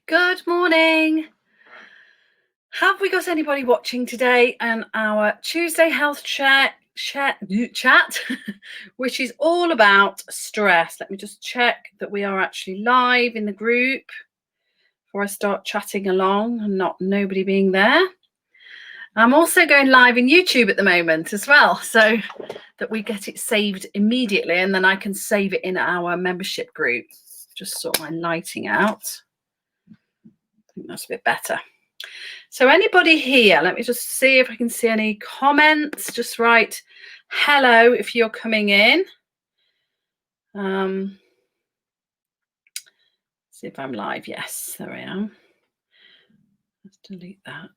Good morning. Have we got anybody watching today on our Tuesday health chat, which is all about stress? Let me just check that we are actually live in the group before I start chatting along and nobody being there. I'm also going live in YouTube at the moment as well, so that we get it saved immediately, and then I can save it in our membership group. Just sort my lighting out. I think that's a bit better. So anybody here, let me just see if I can see any comments. Just write hello if you're coming in. See if I'm live. Yes, there I am. Let's delete that.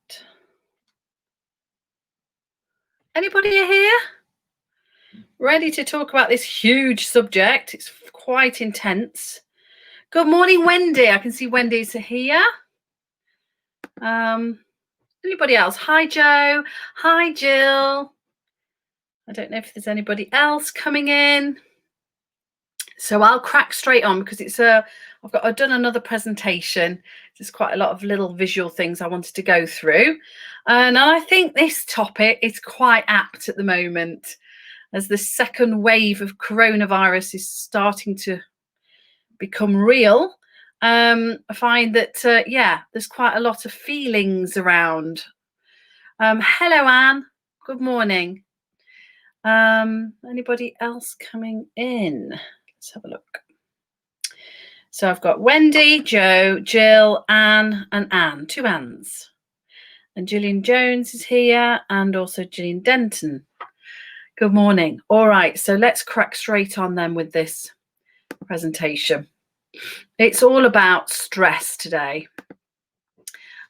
Anybody here? Ready to talk about this huge subject? It's quite intense. Good morning, Wendy. I can see Wendy's here. Anybody else? Hi, Joe. Hi, Jill. I don't know if there's anybody else coming in. So I'll crack straight on because I've done another presentation. There's quite a lot of little visual things I wanted to go through. And I think this topic is quite apt at the moment as the second wave of coronavirus is starting to become real. I find that, there's quite a lot of feelings around. Hello, Anne. Good morning. Anybody else coming in? Let's have a look. So I've got Wendy, Joe, Jill, Anne, and Anne. Two Annes. And Gillian Jones is here, and also Gillian Denton. Good morning. All right, so let's crack straight on then with this presentation. It's all about stress today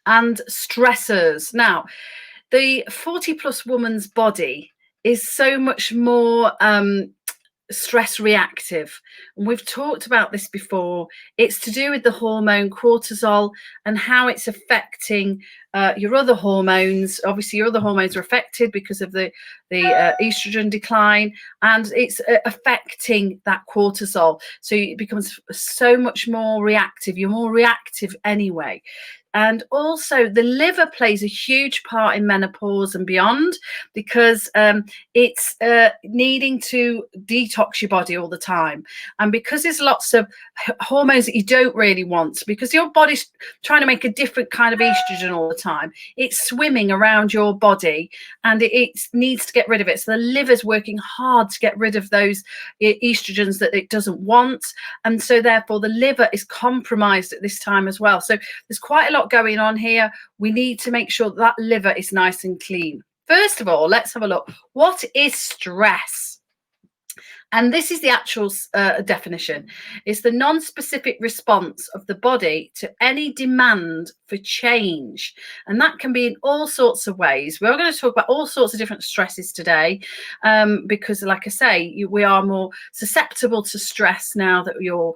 and stressors. Now, the 40-plus woman's body is so much more stress reactive, and we've talked about this before. It's to do with the hormone cortisol and how it's affecting your other hormones. Obviously your other hormones are affected because of the estrogen decline, and it's affecting that cortisol, so it becomes so much more reactive. You're more reactive anyway. And also the liver plays a huge part in menopause and beyond, because it's needing to detox your body all the time. And because there's lots of hormones that you don't really want, because your body's trying to make a different kind of estrogen all the time, it's swimming around your body and it needs to get rid of it. So the liver's working hard to get rid of those estrogens that it doesn't want. And so therefore the liver is compromised at this time as well. So there's quite a lot going on here. We need to make sure that liver is nice and clean. First of all, let's have a look. What is stress? And this is the actual definition. It's the non-specific response of the body to any demand for change. And that can be in all sorts of ways. We're going to talk about all sorts of different stresses today, because, like I say, we are more susceptible to stress now that you're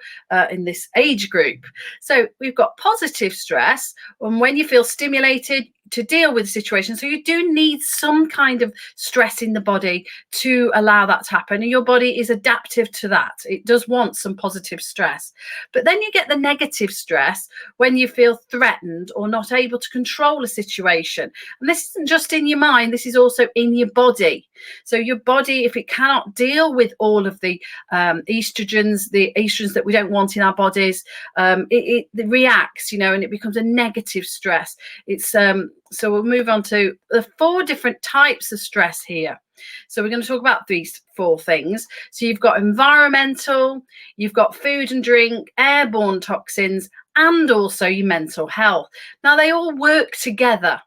in this age group. So we've got positive stress, and when you feel stimulated to deal with the situation. So you do need some kind of stress in the body to allow that to happen. And your body is adaptive to that. It does want some positive stress. But then you get the negative stress when you feel threatened or not able to control a situation. And this isn't just in your mind, this is also in your body. So your body, if it cannot deal with all of the estrogens that we don't want in our bodies, it reacts, and it becomes a negative stress. It's so we'll move on to the 4 different types of stress here. So we're going to talk about these 4 things. So you've got environmental, you've got food and drink, airborne toxins, and also your mental health. Now they all work together,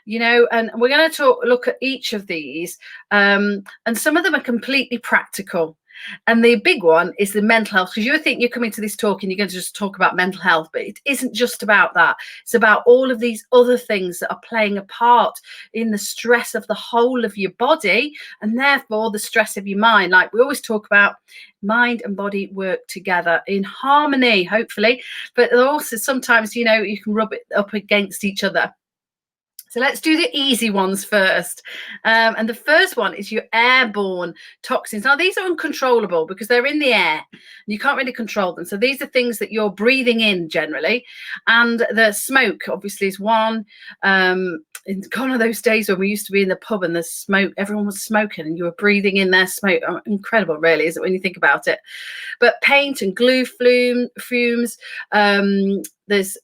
and we're going to look at each of these, and some of them are completely practical. And the big one is the mental health, because you think you're coming to this talk and you're going to just talk about mental health, but it isn't just about that. It's about all of these other things that are playing a part in the stress of the whole of your body, and therefore the stress of your mind. Like we always talk about, mind and body work together in harmony, hopefully, but also sometimes, you can rub it up against each other. So let's do the easy ones first. And the first one is your airborne toxins. Now, these are uncontrollable because they're in the air and you can't really control them. So these are things that you're breathing in generally. And the smoke, obviously, is one. In gone are those days when we used to be in the pub and the smoke, everyone was smoking and you were breathing in their smoke. Oh, incredible, really, is it, when you think about it? But paint and glue fumes. There's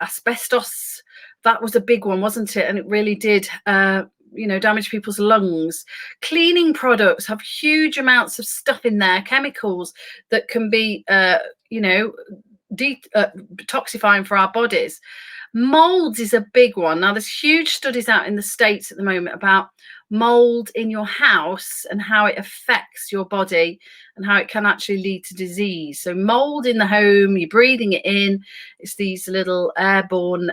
asbestos. That was a big one, wasn't it? And it really did, damage people's lungs. Cleaning products have huge amounts of stuff in there, chemicals that can be, detoxifying for our bodies. Molds is a big one. Now, there's huge studies out in the States at the moment about mold in your house and how it affects your body and how it can actually lead to disease. So mold in the home, you're breathing it in. It's these little airborne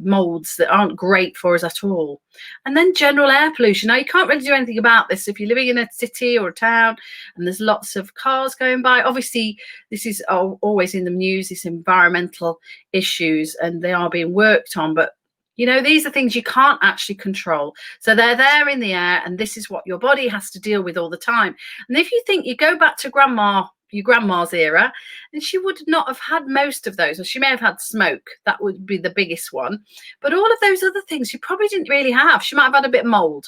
molds that aren't great for us at all. And then general air pollution. Now, you can't really do anything about this if you're living in a city or a town and there's lots of cars going by. Obviously, this is always in the news, this environmental issues, and they are being worked on. But these are things you can't actually control. So they're there in the air, and this is what your body has to deal with all the time. And if you think, you go back to your grandma's era, and she would not have had most of those, or she may have had smoke. That would be the biggest one. But all of those other things she probably didn't really have. She might have had a bit of mold.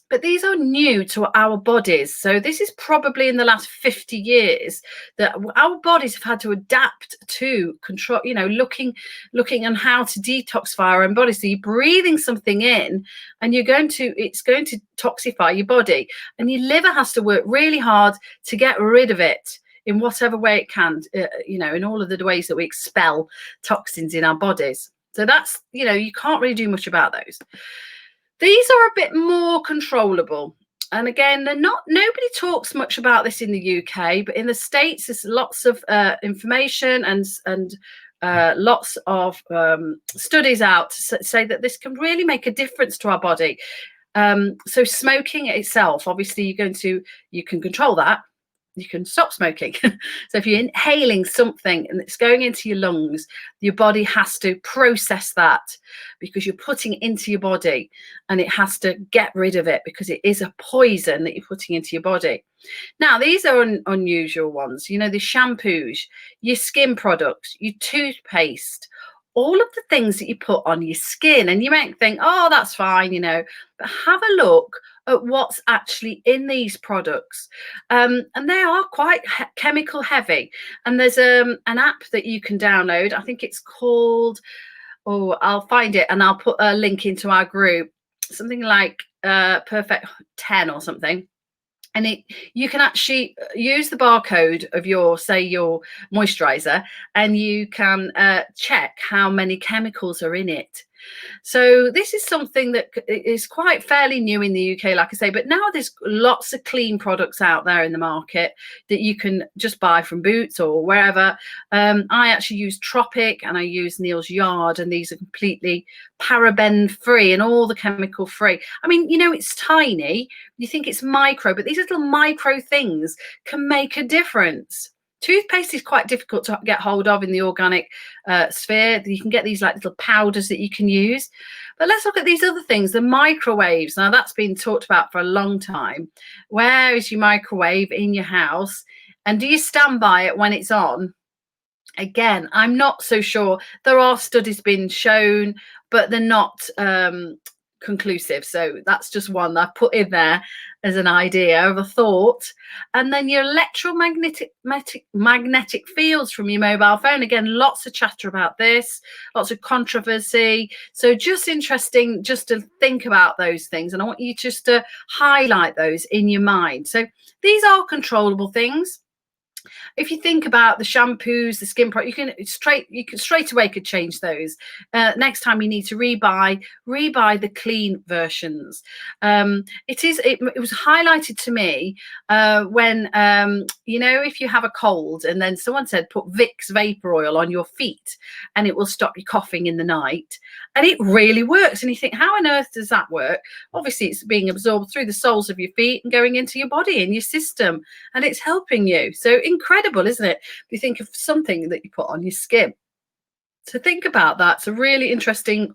But these are new to our bodies. So this is probably in the last 50 years that our bodies have had to adapt to control, looking on how to detoxify our own bodies. So you're breathing something in and it's going to toxify your body. And your liver has to work really hard to get rid of it in whatever way it can, in all of the ways that we expel toxins in our bodies. So that's, you can't really do much about those. These are a bit more controllable. And again, nobody talks much about this in the UK, but in the States, there's lots of information and lots of studies out to say that this can really make a difference to our body. So smoking itself, obviously, you can control that. You can stop smoking. So if you're inhaling something and it's going into your lungs, your body has to process that because you're putting it into your body, and it has to get rid of it because it is a poison that you're putting into your body. Now, these are unusual ones. The shampoos, your skin products, your toothpaste, all of the things that you put on your skin. And you might think, oh, that's fine, but have a look at what's actually in these products. And they are quite chemical heavy. And there's an app that you can download. I think it's called, I'll find it and I'll put a link into our group, something like Perfect 10 or something. And you can actually use the barcode of your moisturizer, and you can check how many chemicals are in it. So this is something that is quite fairly new in the UK, like I say, but now there's lots of clean products out there in the market that you can just buy from Boots or wherever. I actually use Tropic and I use Neil's Yard, and these are completely paraben free and all the chemical free. I mean, it's tiny. You think it's micro, but these little micro things can make a difference. Toothpaste is quite difficult to get hold of in the organic sphere. You can get these like little powders that you can use. But let's look at these other things, the microwaves. Now, that's been talked about for a long time. Where is your microwave in your house? And do you stand by it when it's on? Again, I'm not so sure. There are studies being shown, but they're not conclusive. So that's just one that I've put in there as an idea of a thought. And then your electromagnetic fields from your mobile phone. Again, lots of chatter about this, lots of controversy. So just interesting just to think about those things. And I want you just to highlight those in your mind. So these are controllable things. If you think about the shampoos, the skin product, you can straight away could change those. Next time you need to rebuy the clean versions. It was highlighted to me when if you have a cold and then someone said put Vicks vapor oil on your feet and it will stop you coughing in the night, and it really works. And you think, how on earth does that work? Obviously, it's being absorbed through the soles of your feet and going into your body and your system, and it's helping you. So incredible, isn't it? If you think of something that you put on your skin. So think about that. It's a really interesting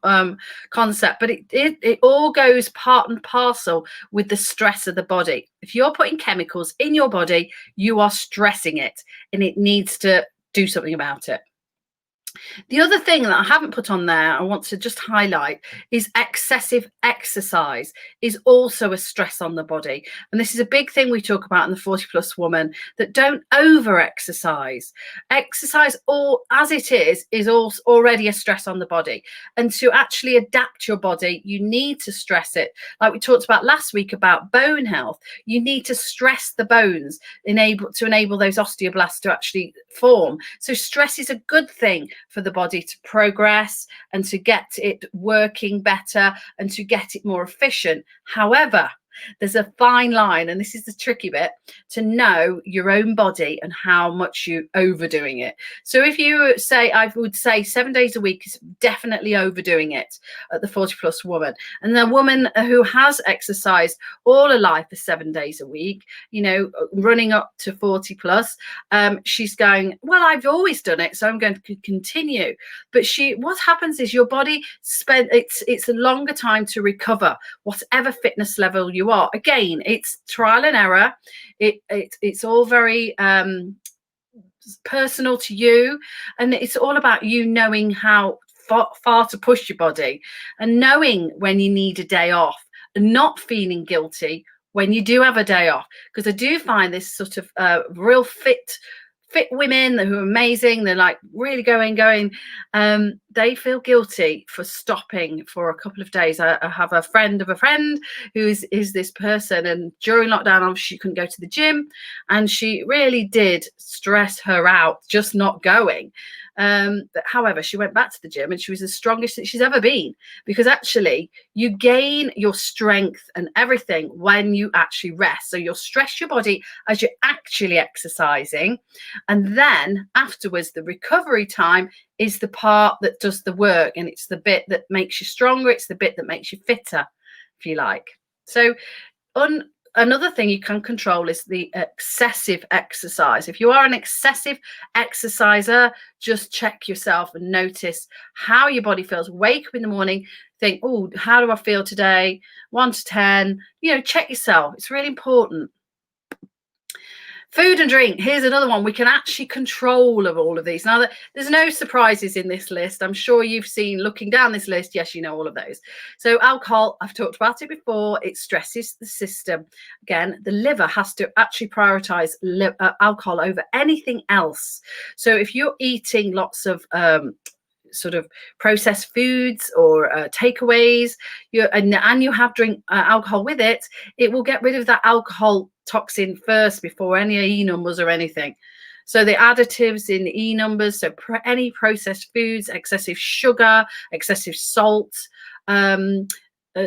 concept, but it all goes part and parcel with the stress of the body. If you're putting chemicals in your body, you are stressing it, and it needs to do something about it. The other thing that I haven't put on there, I want to just highlight, is excessive exercise is also a stress on the body. And this is a big thing we talk about in the 40 plus woman, that don't over exercise. Exercise, all as it is also already a stress on the body. And to actually adapt your body, you need to stress it. Like we talked about last week about bone health, you need to stress the bones to enable those osteoblasts to actually form. So stress is a good thing for the body to progress and to get it working better and to get it more efficient. However, there's a fine line, and this is the tricky bit, to know your own body and how much you're overdoing it. So if you say, I would say 7 days a week is definitely overdoing it at the 40 plus woman. And the woman who has exercised all her life for 7 days a week, you know, running up to 40 plus, she's going, well, I've always done it, so I'm going to continue. But what happens is your body it's a longer time to recover whatever fitness level you are. Again, it's trial and error. It's all very personal to you, and it's all about you knowing how far to push your body and knowing when you need a day off and not feeling guilty when you do have a day off. Because I do find this sort of real fit women who are amazing, they're like really going, they feel guilty for stopping for a couple of days. I have a friend of a friend who is this person, and during lockdown obviously she couldn't go to the gym, and she really did stress her out just not going. But however, she went back to the gym and she was the strongest that she's ever been, because actually you gain your strength and everything when you actually rest. So you'll stress your body as you're actually exercising, and then afterwards the recovery time is the part that does the work, and it's the bit that makes you stronger, it's the bit that makes you fitter, if you like. So another thing you can control is the excessive exercise. If you are an excessive exerciser, just check yourself and notice how your body feels. Wake up in the morning, think, oh, how do I feel today? 1 to 10, check yourself. It's really important. Food and drink. Here's another one. We can actually control of all of these. Now, there's no surprises in this list. I'm sure you've seen, looking down this list, yes, you know all of those. So alcohol, I've talked about it before. It stresses the system. Again, the liver has to actually prioritize alcohol over anything else. So if you're eating lots of sort of processed foods or takeaways, and you have drink alcohol with it, it will get rid of that alcohol toxin first before any E numbers or anything. So the additives in the E numbers, so any processed foods, excessive sugar, excessive salt.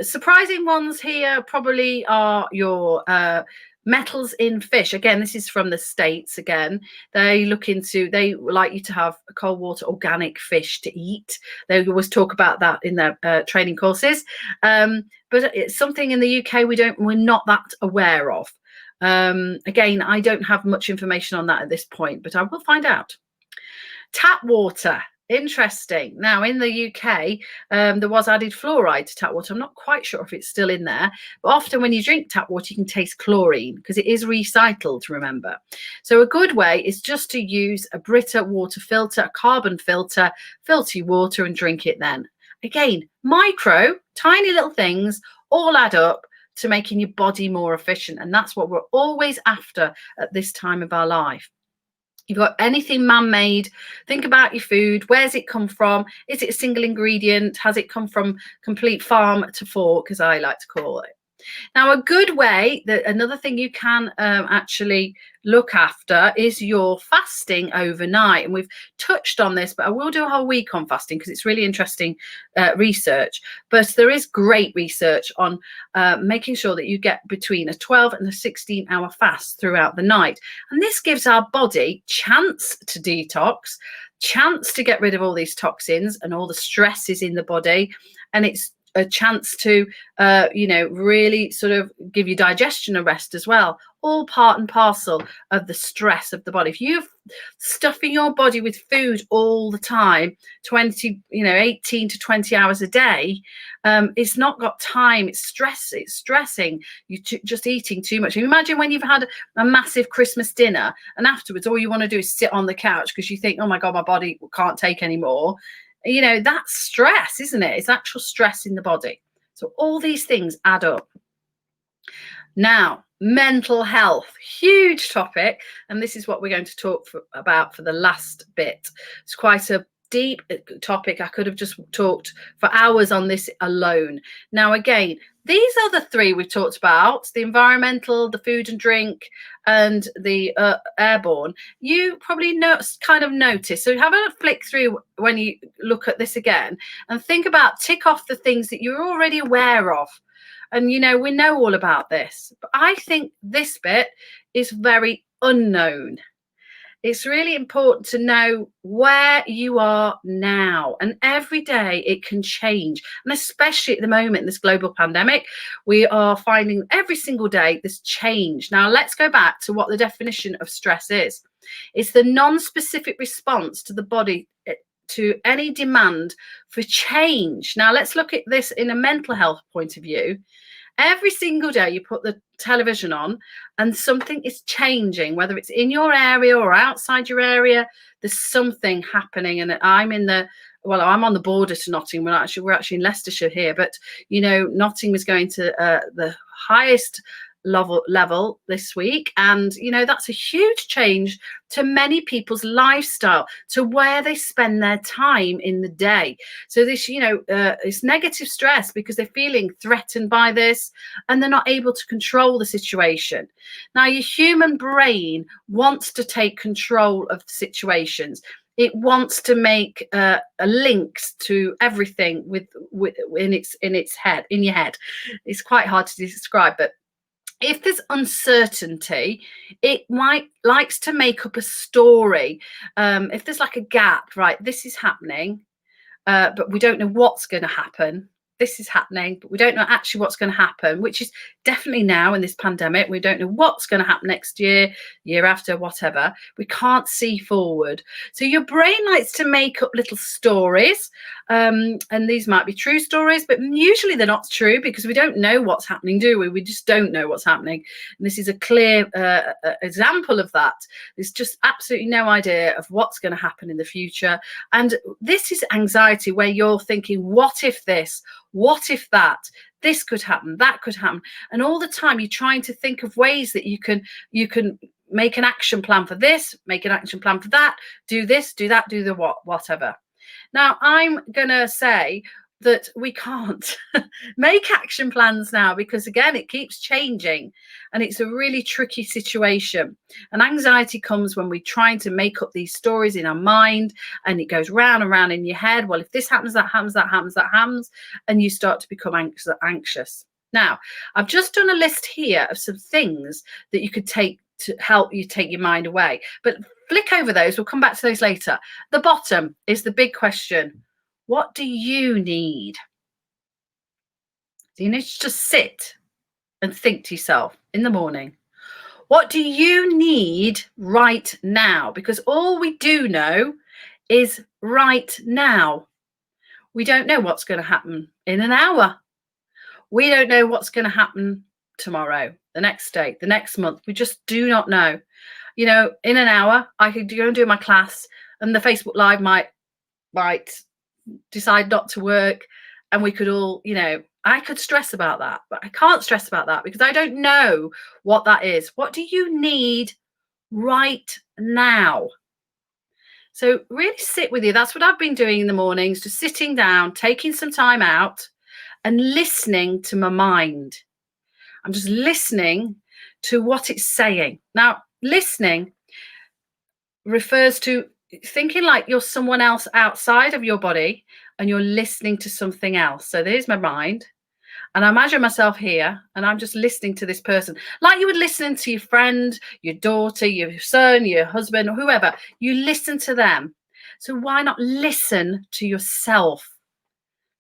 Surprising ones here probably are your metals in fish. Again, this is from the States. Again, they like you to have cold water organic fish to eat. They always talk about that in their training courses, but it's something in the UK we're not that aware of. Again, I don't have much information on that at this point, but I will find out. Tap water. Interesting. Now, in the UK, there was added fluoride to tap water. I'm not quite sure if it's still in there, but often when you drink tap water, you can taste chlorine because it is recycled, remember. So a good way is just to use a Brita water filter, a carbon filter, filter your water and drink it then. Again, tiny little things all add up to making your body more efficient. And that's what we're always after at this time of our life. You've got anything man-made, think about your food. Where's it come from? Is it a single ingredient? Has it come from complete farm to fork, as I like to call it? Now, a good way, another thing you can actually look after is your fasting overnight. And we've touched on this, but I will do a whole week on fasting because it's really interesting research. But there is great research on making sure that you get between a 12 and a 16-hour fast throughout the night. And this gives our body chance to detox, chance to get rid of all these toxins and all the stresses in the body. And it's a chance to really sort of give you digestion a rest as well. all part and parcel of the stress of the body. If you're stuffing your body with food all the time, 18 to 20 hours a day, it's not got time. It's stressing. Just eating too much. Imagine when you've had a massive Christmas dinner and afterwards all you want to do is sit on the couch because you think, oh my God, my body can't take anymore. That's stress, isn't it? It's actual stress in the body. So all these things add up. Now, mental health, huge topic. And this is what we're going to talk about for the last bit. It's quite a deep topic. I could have just talked for hours on this alone. Now, again, these are the three we've talked about: the environmental, the food and drink, and the airborne. You probably kind of notice. So have a flick through when you look at this again and think about, tick off the things that you're already aware of. And, we know all about this. But I think this bit is very unknown. It's really important to know where you are now. And every day it can change. And especially at the moment, this global pandemic, we are finding every single day this change. Now, let's go back to what the definition of stress is. It's the non-specific response to the body to any demand for change. Now, let's look at this in a mental health point of view. Every single day you put the television on and something is changing, whether it's in your area or outside your area. There's something happening. And I'm on the border to Nottingham. We're actually in Leicestershire here, but Nottingham is going to the highest level this week, and that's a huge change to many people's lifestyle, to where they spend their time in the day. So this it's negative stress because they're feeling threatened by this and they're not able to control the situation. Now, your human brain wants to take control of the situations. It wants to make links to everything in its head, in your head. It's quite hard to describe, but if there's uncertainty, it likes to make up a story. If there's like a gap, right, this is happening, but we don't know what's going to happen. This is happening, but we don't know actually what's going to happen, which is definitely now in this pandemic. We don't know what's going to happen next year, year after, whatever. We can't see forward. So your brain likes to make up little stories. And these might be true stories, but usually they're not true because we don't know what's happening, do we? We just don't know what's happening. And this is a clear example of that. There's just absolutely no idea of what's going to happen in the future. And this is anxiety, where you're thinking, what if this? What if that? This could happen, that could happen. And all the time you're trying to think of ways that you can make an action plan for this, make an action plan for that, do this, do that, do the whatever. Now, I'm going to say that we can't make action plans now because, again, it keeps changing and it's a really tricky situation. And anxiety comes when we're trying to make up these stories in our mind and it goes round and round in your head. Well, if this happens, that happens, that happens, that happens, and you start to become anxious. Now, I've just done a list here of some things that you could take to help you take your mind away. But flick over those. We'll come back to those later. The bottom is the big question. What do you need? So you need to just sit and think to yourself in the morning, what do you need right now? Because all we do know is right now. We don't know what's going to happen in an hour. We don't know what's going to happen tomorrow, the next day, the next month. We just do not know. In an hour, I could go and do my class and the Facebook Live might decide not to work, and we could all, I could stress about that, but I can't stress about that because I don't know what that is. What do you need right now? So really sit with you. That's what I've been doing in the mornings, just sitting down, taking some time out and listening to my mind. I'm just listening to what it's saying. Now, listening refers to thinking like you're someone else outside of your body and you're listening to something else. So there's my mind. And I imagine myself here and I'm just listening to this person like you would listen to your friend, your daughter, your son, your husband, or whoever. You listen to them. So why not listen to yourself?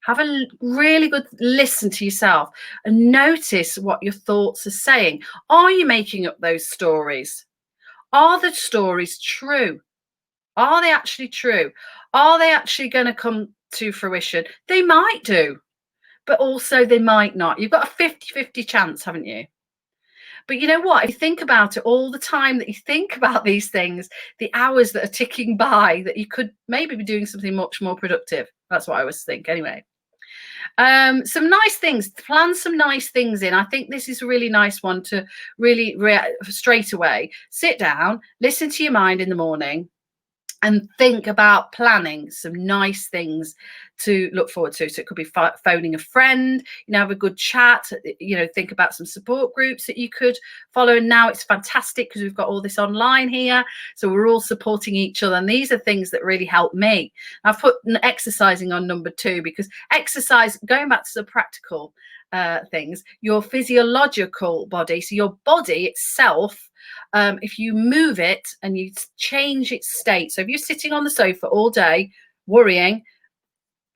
Have a really good listen to yourself and notice what your thoughts are saying. Are you making up those stories? Are the stories true? Are they actually true? Are they actually going to come to fruition? They might do, but also they might not. You've got a 50-50 chance, haven't you? But you know what? If you think about it, all the time that you think about these things, the hours that are ticking by, that you could maybe be doing something much more productive. That's what I always think anyway. Some nice things, plan some nice things in. I think this is a really nice one to really straight away sit down, listen to your mind in the morning, and think about planning some nice things to look forward to. So it could be phoning a friend, have a good chat, think about some support groups that you could follow. And now it's fantastic because we've got all this online here. So we're all supporting each other. And these are things that really help me. I've put exercising on number 2 because exercise, going back to the practical things, your physiological body, so your body itself, if you move it and you change its state. So if you're sitting on the sofa all day, worrying,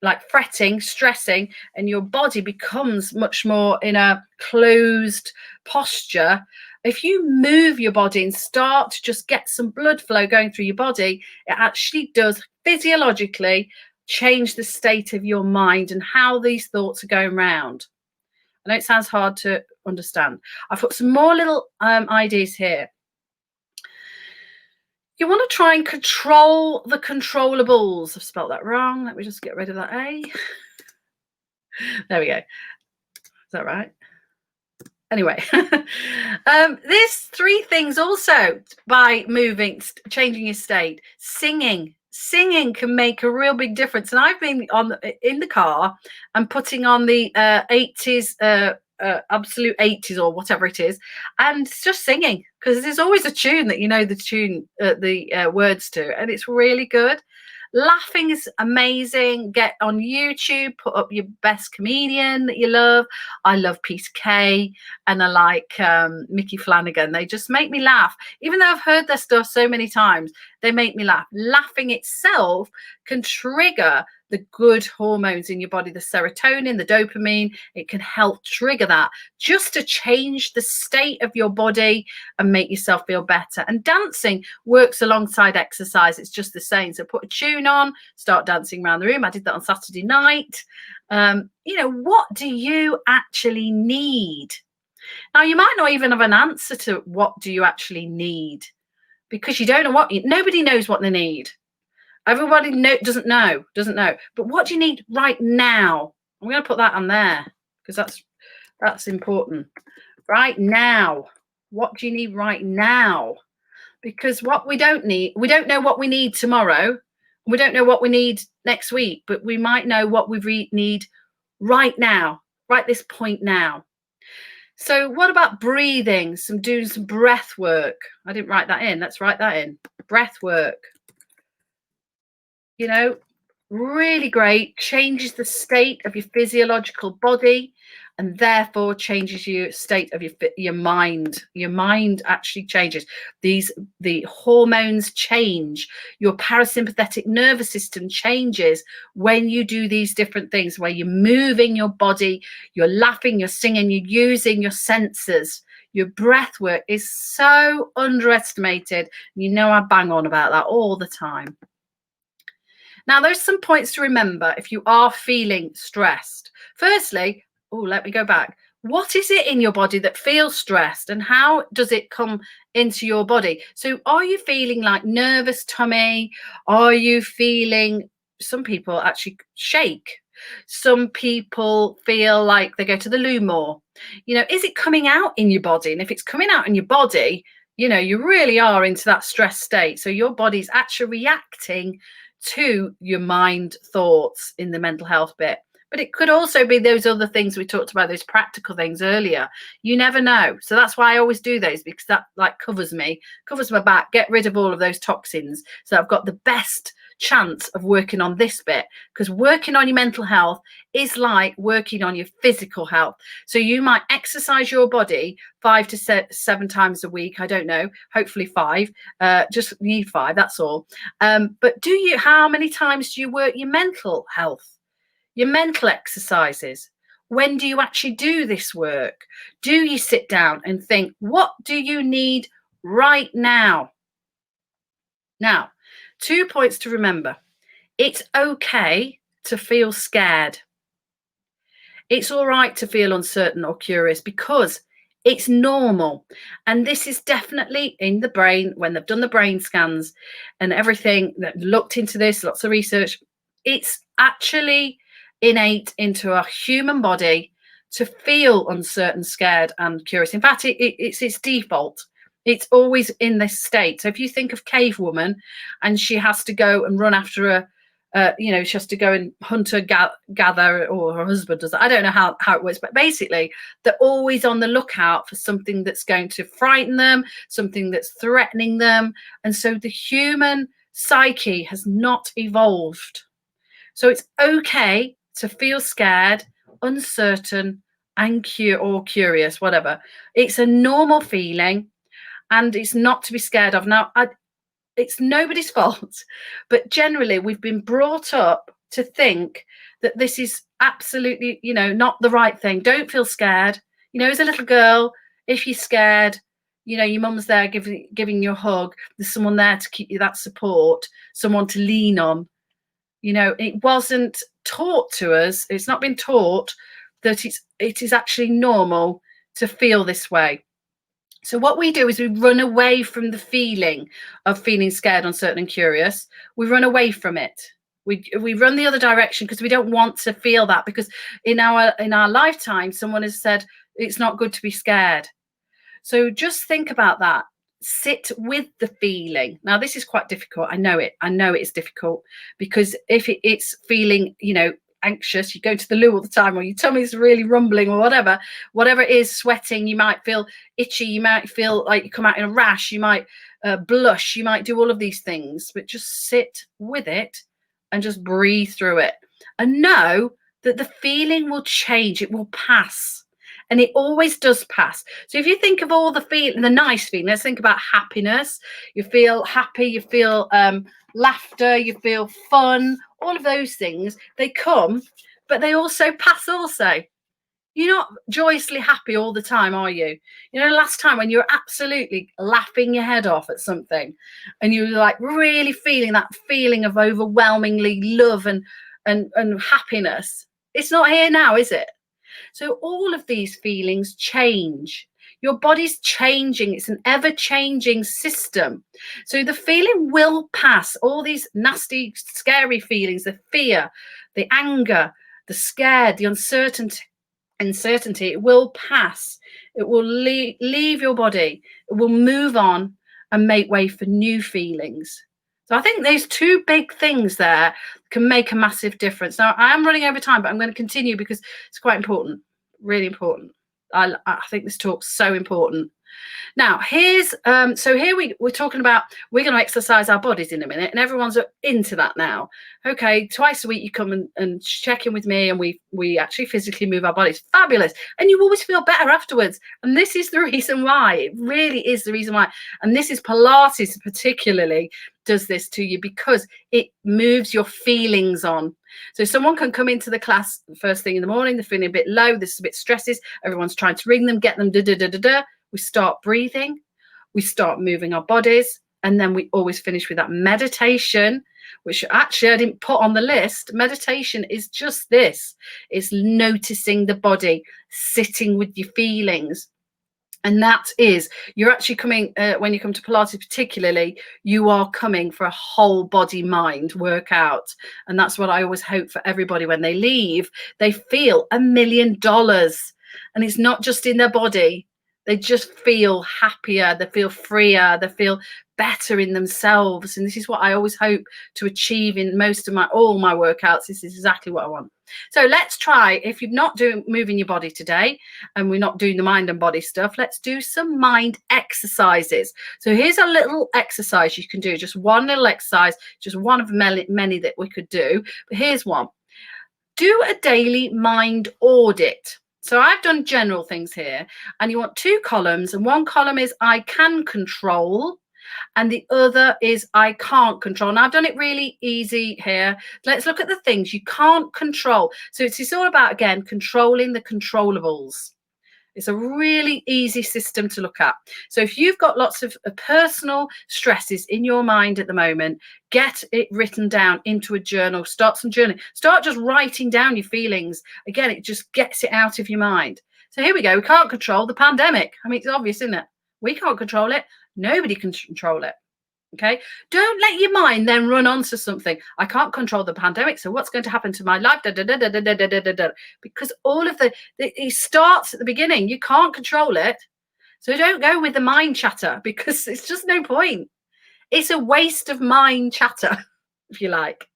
like fretting, stressing, and your body becomes much more in a closed posture, if you move your body and start to just get some blood flow going through your body, it actually does physiologically change the state of your mind and how these thoughts are going round. I know it sounds hard to understand. I've put some more little ideas here. You want to try and control the controllables. I've spelled that wrong. Let me just get rid of that A. There we go. Is that right? Anyway, there's 3 things also by moving, changing your state. Singing can make a real big difference. And I've been in the car and putting on the 80s, absolute 80s or whatever it is, and just singing, because there's always a tune that the tune, the words to, and it's really good. Laughing is amazing. Get on YouTube, put up your best comedian that you love. I love Peter Kay and I like Mickey Flanagan. They just make me laugh. Even though I've heard their stuff so many times, they make me laugh. Laughing itself can trigger the good hormones in your body, the serotonin, the dopamine. It can help trigger that just to change the state of your body and make yourself feel better. And dancing works alongside exercise. It's just the same. So put a tune on, start dancing around the room. I did that on Saturday night. What do you actually need? Now, you might not even have an answer to what do you actually need, because you don't know nobody knows what they need. Everybody doesn't know. But what do you need right now? I'm going to put that on there because that's important. Right now. What do you need right now? Because what we don't know what we need tomorrow. We don't know what we need next week, but we might know what we need right now, right this point now. So what about breathing? Doing some breath work. I didn't write that in. Let's write that in. Breath work. Really great, changes the state of your physiological body and therefore changes your state of your mind. Your mind actually changes. The hormones change. Your parasympathetic nervous system changes when you do these different things, where you're moving your body, you're laughing, you're singing, you're using your senses. Your breath work is so underestimated. I bang on about that all the time. Now, there's some points to remember if you are feeling stressed. Firstly, let me go back. What is it in your body that feels stressed and how does it come into your body? So are you feeling like nervous tummy? Are you feeling, some people actually shake. Some people feel like they go to the loo more. Is it coming out in your body? And if it's coming out in your body, you really are into that stress state. So your body's actually reacting to your mind thoughts in the mental health bit. But it could also be those other things we talked about, those practical things earlier. You never know. So that's why I always do those, because that covers my back, get rid of all of those toxins. So I've got the best chance of working on this bit, because working on your mental health is like working on your physical health. So you might exercise your body 5 to 7 times a week. I don't know, hopefully 5, just need 5, that's all. But how many times do you work your mental health? your mental exercises. When do you actually do this work? Do you sit down and think, what do you need right now? Now, 2 points to remember. It's okay to feel scared. It's all right to feel uncertain or curious because it's normal. And this is definitely in the brain when they've done the brain scans and everything that looked into this, lots of research. It's actually innate into our human body to feel uncertain, scared, and curious. In fact, it's its default. It's always in this state. So if you think of Cave Woman and she has to go and run after she has to go and hunt her gather, or her husband does that. I don't know how it works, but basically they're always on the lookout for something that's going to frighten them, something that's threatening them. And so the human psyche has not evolved. So it's okay to feel scared, uncertain, and curious, whatever. It's a normal feeling and it's not to be scared of. Now, it's nobody's fault, but generally we've been brought up to think that this is absolutely, not the right thing. Don't feel scared. As a little girl, if you're scared, your mum's there giving you a hug. There's someone there to keep you that support, someone to lean on. It wasn't taught to us. It's not been taught that it is actually normal to feel this way. So what we do is we run away from the feeling of feeling scared, uncertain, and curious. We run away from it. We run the other direction because we don't want to feel that, because in our lifetime, someone has said it's not good to be scared. So just think about that. Sit with the feeling. Now, this is quite difficult. I know it. I know it's difficult because if it's feeling, anxious, you go to the loo all the time, or your tummy's really rumbling, or whatever it is, sweating, you might feel itchy, you might feel like you come out in a rash, you might blush, you might do all of these things, but just sit with it and just breathe through it and know that the feeling will change. It will pass, and it always does pass. So if you think of all the nice feeling, let's think about happiness. You feel happy, you feel laughter, you feel fun, all of those things, they come, but they also pass also. You're not joyously happy all the time, are you? Last time when you were absolutely laughing your head off at something and you were like really feeling that feeling of overwhelmingly love and happiness, it's not here now, is it? So all of these feelings change. Your body's changing. It's an ever-changing system. So the feeling will pass. All these nasty, scary feelings, the fear, the anger, the scared, the uncertainty, it will pass. It will leave your body. It will move on and make way for new feelings. So I think those two big things there can make a massive difference. Now, I am running over time, but I'm going to continue because it's quite important, really important. I think this talk's so important. Now, here's we're talking about, we're going to exercise our bodies in a minute, and everyone's into that now. Okay, twice a week you come and check in with me, and we actually physically move our bodies. Fabulous. And you always feel better afterwards. And this is the reason why. It really is the reason why. And this is Pilates particularly does this to you, because it moves your feelings on. So someone can come into the class first thing in the morning, they're feeling a bit low, there's a bit stresses, everyone's trying to ring them, get them, we start breathing, we start moving our bodies, and then we always finish with that meditation, which actually I didn't put on the list. Meditation is just this. It's noticing the body, sitting with your feelings. And that is, you're actually coming, when you come to Pilates particularly, you are coming for a whole body mind workout. And that's what I always hope for everybody when they leave. They feel $1 million. And it's not just in their body. They just feel happier, they feel freer, they feel better in themselves. And this is what I always hope to achieve in all my workouts. This is exactly what I want. So let's try, if you're not moving your body today, and we're not doing the mind and body stuff, let's do some mind exercises. So here's a little exercise you can do, just one little exercise, just one of many that we could do. But here's one. Do a daily mind audit. So I've done general things here, and you want 2 columns, and one column is I can control, and the other is I can't control. Now, I've done it really easy here. Let's look at the things you can't control. So it's all about, again, controlling the controllables. It's a really easy system to look at. So if you've got lots of personal stresses in your mind at the moment, get it written down into a journal. Start some journaling. Start just writing down your feelings. Again, it just gets it out of your mind. So here we go. We can't control the pandemic. I mean, it's obvious, isn't it? We can't control it. Nobody can control it. Okay, don't let your mind then run onto something. I can't control the pandemic, so what's going to happen to my life? Because all of it starts at the beginning. You can't control it, so don't go with the mind chatter, because it's just no point. It's a waste of mind chatter, if you like.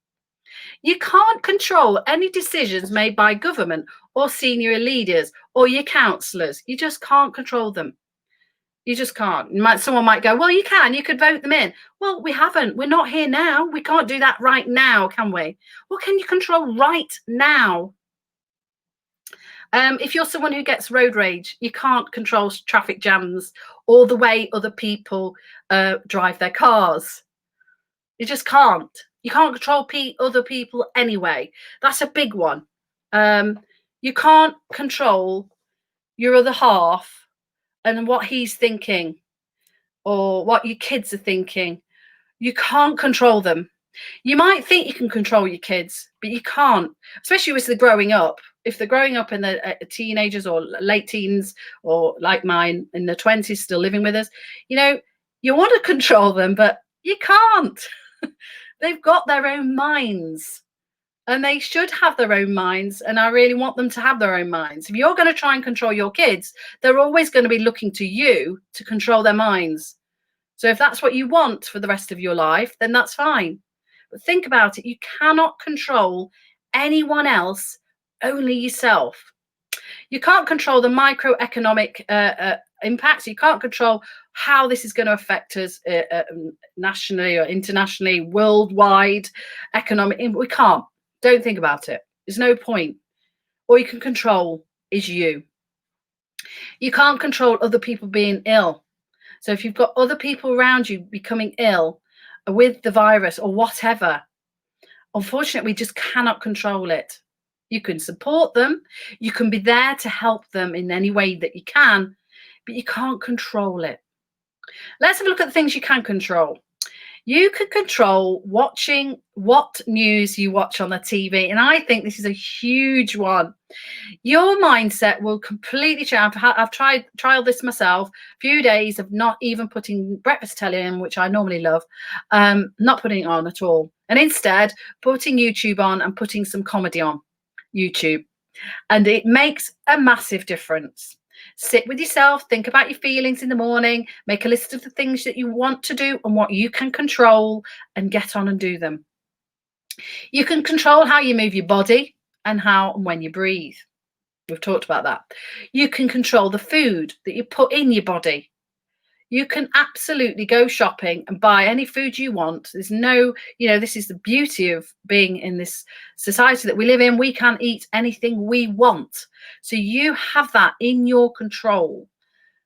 You can't control any decisions made by government or senior leaders or your councillors. You just can't control them. You just can't. Someone might go, well, you can. You could vote them in. Well, we haven't. We're not here now. We can't do that right now, can we? What can you control right now? If you're someone who gets road rage, you can't control traffic jams or the way other people drive their cars. You just can't. You can't control other people anyway. That's a big one. You can't control your other half and what he's thinking or what your kids are thinking. You can't control them. You might think you can control your kids, but you can't, especially if they're growing up. If they're growing up in the teenagers or late teens, or like mine in the 20s, still living with us, you want to control them, but you can't. They've got their own minds. And they should have their own minds, and I really want them to have their own minds. If you're going to try and control your kids, they're always going to be looking to you to control their minds. So if that's what you want for the rest of your life, then that's fine. But think about it. You cannot control anyone else, only yourself. You can't control the microeconomic impacts. You can't control how this is going to affect us nationally or internationally, worldwide, economic. We can't. Don't think about it. There's no point. All you can control is you. You can't control other people being ill. So if you've got other people around you becoming ill with the virus or whatever, unfortunately, we just cannot control it. You can support them. You can be there to help them in any way that you can, but you can't control it. Let's have a look at the things you can control. You can control watching what news you watch on the TV. And I think this is a huge one. Your mindset will completely change. I've trialed this myself. A few days of not even putting breakfast telly in, which I normally love, not putting it on at all. And instead putting YouTube on and putting some comedy on YouTube. And it makes a massive difference. Sit with yourself, think about your feelings in the morning, make a list of the things that you want to do and what you can control, and get on and do them. You can control how you move your body and how and when you breathe. We've talked about that. You can control the food that you put in your body. You can absolutely go shopping and buy any food you want. There's no, this is the beauty of being in this society that we live in. We can eat anything we want. So you have that in your control.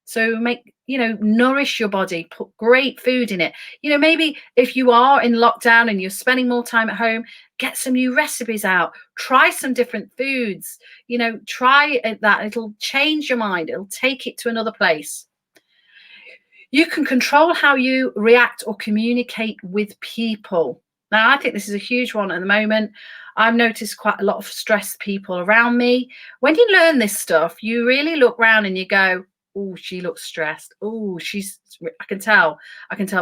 So nourish your body, put great food in it. Maybe if you are in lockdown and you're spending more time at home, get some new recipes out, try some different foods, try that. It'll change your mind. It'll take it to another place. You can control how you react or communicate with people. Now, I think this is a huge one at the moment. I've noticed quite a lot of stressed people around me. When you learn this stuff, you really look around and you go, oh, she looks stressed. Oh, I can tell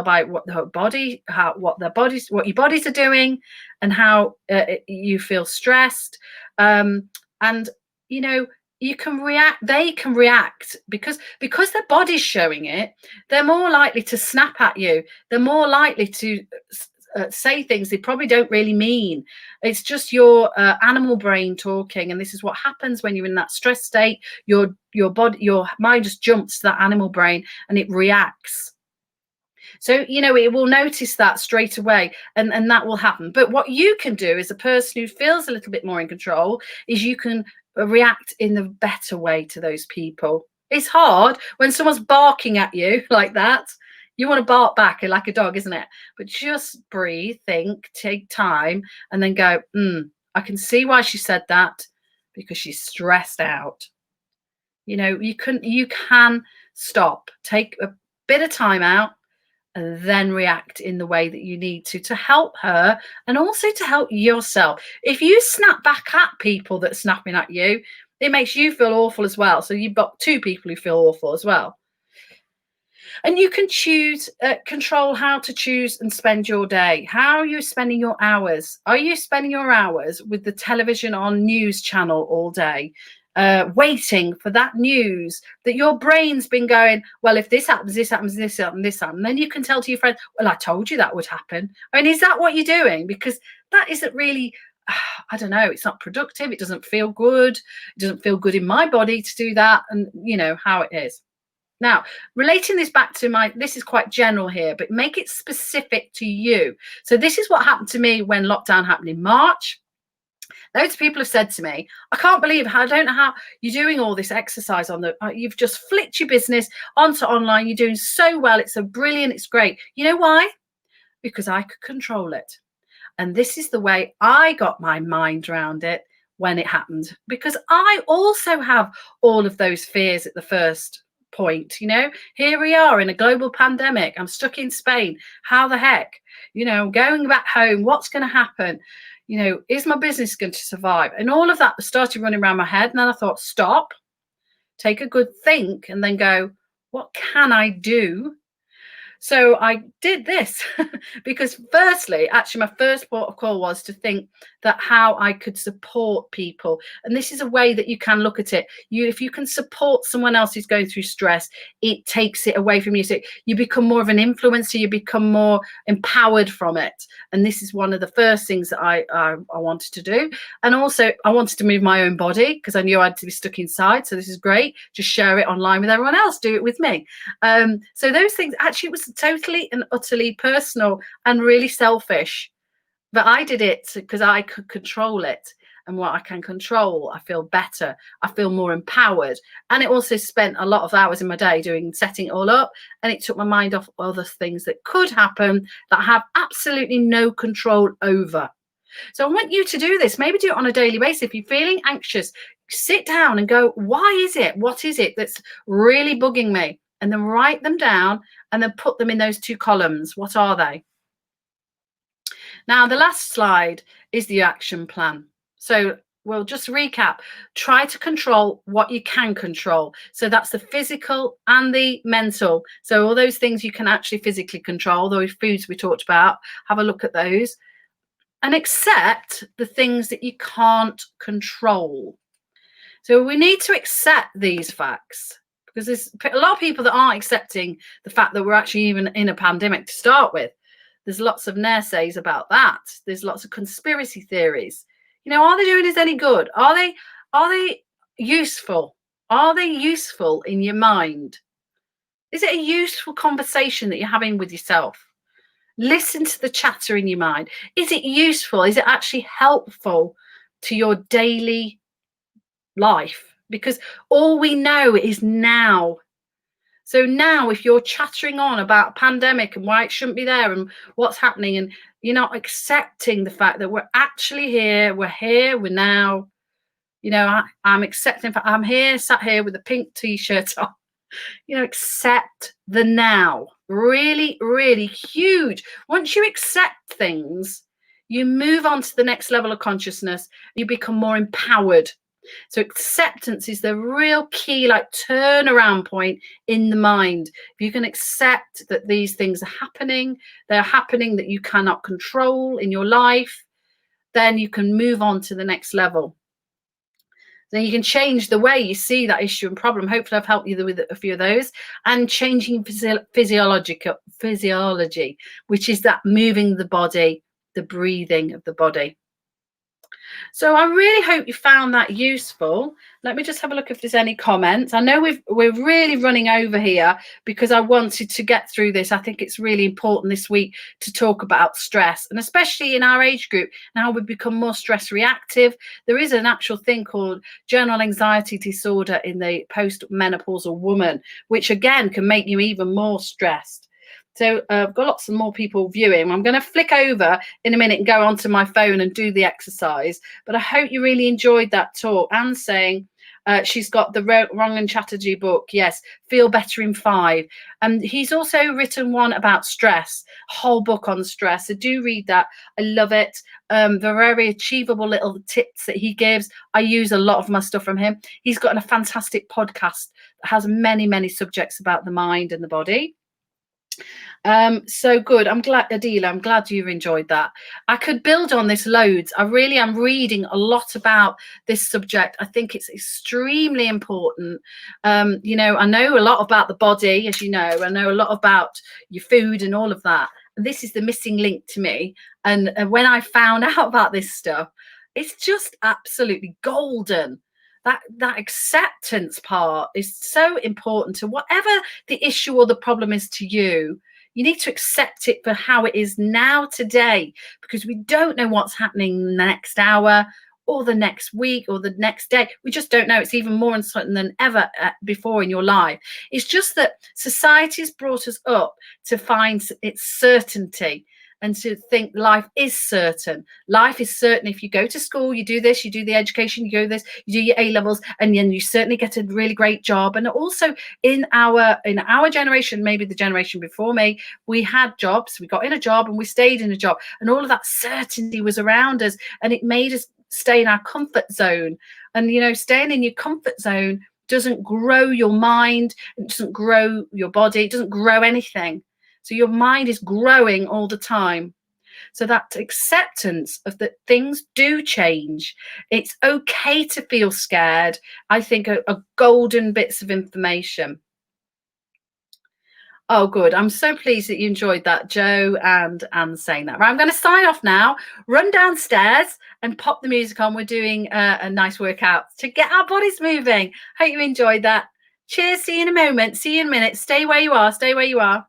by what her body, what your bodies are doing, and how you feel stressed. You can react. They can react because their body's showing it. They're more likely to snap at you. They're more likely to say things they probably don't really mean. It's just your animal brain talking, and this is what happens when you're in that stress state. Your mind just jumps to that animal brain and it reacts. So it will notice that straight away, and that will happen. But what you can do as a person who feels a little bit more in control is you can react in the better way to those people. It's hard when someone's barking at you like that. You want to bark back like a dog, isn't it? But just breathe, think, take time, and then go, I can see why she said that, because she's stressed out. You know, you can stop, take a bit of time out, and then react in the way that you need to help her, and also to help yourself. If you snap back at people that are snapping at you, it makes you feel awful as well. So you've got two people who feel awful as well. And you can control how to choose and spend your day. How are you spending your hours? Are you spending your hours with the television on news channel all day, waiting for that news that your brain's been going, well, if this happens, this happens, this happens, this happens. And then you can tell to your friend, well, I told you that would happen. I mean, is that what you're doing? Because that isn't really, I don't know, it's not productive. It doesn't feel good. It doesn't feel good in my body to do that. And you know how it is. Now, relating this back to this is quite general here, but make it specific to you. So this is what happened to me when lockdown happened in March. Loads of people have said to me, I can't believe I don't know how you're doing all this exercise you've just flicked your business onto online. You're doing so well. It's so brilliant. It's great. You know why? Because I could control it. And this is the way I got my mind around it when it happened, because I also have all of those fears at the first point. You know, here we are in a global pandemic. I'm stuck in Spain. How the heck? You know, going back home, what's going to happen? You know, is my business going to survive? And all of that started running around my head. And then I thought, stop, take a good think, and then go, what can I do? So I did this because firstly, actually, my first port of call was to think that how I could support people. And this is a way that you can look at it. If you can support someone else who's going through stress, it takes it away from you. So you become more of an influencer, you become more empowered from it. And this is one of the first things that I wanted to do. And also I wanted to move my own body because I knew I'd be stuck inside. So this is great. Just share it online with everyone else. Do it with me. So those things, actually, it was totally and utterly personal and really selfish, but I did it because I could control it, and what I can control, I feel better, I feel more empowered. And it also spent a lot of hours in my day setting it all up, and it took my mind off other things that could happen that I have absolutely no control over. So I want you to do this. Maybe do it on a daily basis. If you're feeling anxious, sit down and go, why is it? What is it that's really bugging me? And then write them down and then put them in those two columns. What are they? Now, the last slide is the action plan. So we'll just recap. Try to control what you can control. So that's the physical and the mental. So all those things you can actually physically control, those foods we talked about, have a look at those. And accept the things that you can't control. So we need to accept these facts, because there's a lot of people that aren't accepting the fact that we're actually even in a pandemic to start with. There's lots of naysays about that. There's lots of conspiracy theories. You know, are they doing us any good? Are they useful? Are they useful in your mind? Is it a useful conversation that you're having with yourself? Listen to the chatter in your mind. Is it useful? Is it actually helpful to your daily life? Because all we know is now. So now if you're chattering on about a pandemic and why it shouldn't be there and what's happening, and you're not accepting the fact that we're actually here, we're now, you know, I'm accepting, I'm here, sat here with a pink t-shirt on. You know, accept the now. Really, really huge. Once you accept things, you move on to the next level of consciousness. You become more empowered. So acceptance is the real key, like turnaround point in the mind. If you can accept that these things are happening, they're happening that you cannot control in your life, then you can move on to the next level. Then you can change the way you see that issue and problem. Hopefully I've helped you with a few of those. And changing physiology, which is that moving the body, the breathing of the body. So I really hope you found that useful. Let me just have a look if there's any comments. I know we're really running over here because I wanted to get through this. I think it's really important this week to talk about stress, and especially in our age group and how we become more stress reactive. There is an actual thing called general anxiety disorder in the post-menopausal woman, which again can make you even more stressed. So I've got lots of more people viewing. I'm going to flick over in a minute and go onto my phone and do the exercise. But I hope you really enjoyed that talk. Anne's saying she's got the Rangan Chatterjee book. Yes, Feel Better in 5. And he's also written one about stress, a whole book on stress. So do read that. I love it. The very achievable little tips that he gives. I use a lot of my stuff from him. He's got a fantastic podcast that has many, many subjects about the mind and the body. So good. I'm glad, Adila, I'm glad you've enjoyed that. I could build on this loads. I really am reading a lot about this subject. I think it's extremely important. You know, I know a lot about the body, as you know. I know a lot about your food and all of that. And this is the missing link to me. And when I found out about this stuff, it's just absolutely golden. That acceptance part is so important to whatever the issue or the problem is to you. You need to accept it for how it is now, today, because we don't know what's happening the next hour or the next week or the next day. We just don't know. It's even more uncertain than ever before in your life. It's just that society has brought us up to find its certainty and to think life is certain. Life is certain. If you go to school, you do this, you do the education, you go this, you do your A-levels, and then you certainly get a really great job. And also in our generation, maybe the generation before me, we had jobs, we got in a job and we stayed in a job, and all of that certainty was around us, and it made us stay in our comfort zone. And, you know, staying in your comfort zone doesn't grow your mind, it doesn't grow your body, it doesn't grow anything. So your mind is growing all the time. So that acceptance of that things do change. It's okay to feel scared. I think are golden bits of information. Oh, good. I'm so pleased that you enjoyed that, Joe and Anne saying that. Right, I'm going to sign off now, run downstairs and pop the music on. We're doing a nice workout to get our bodies moving. Hope you enjoyed that. Cheers. See you in a moment. See you in a minute. Stay where you are. Stay where you are.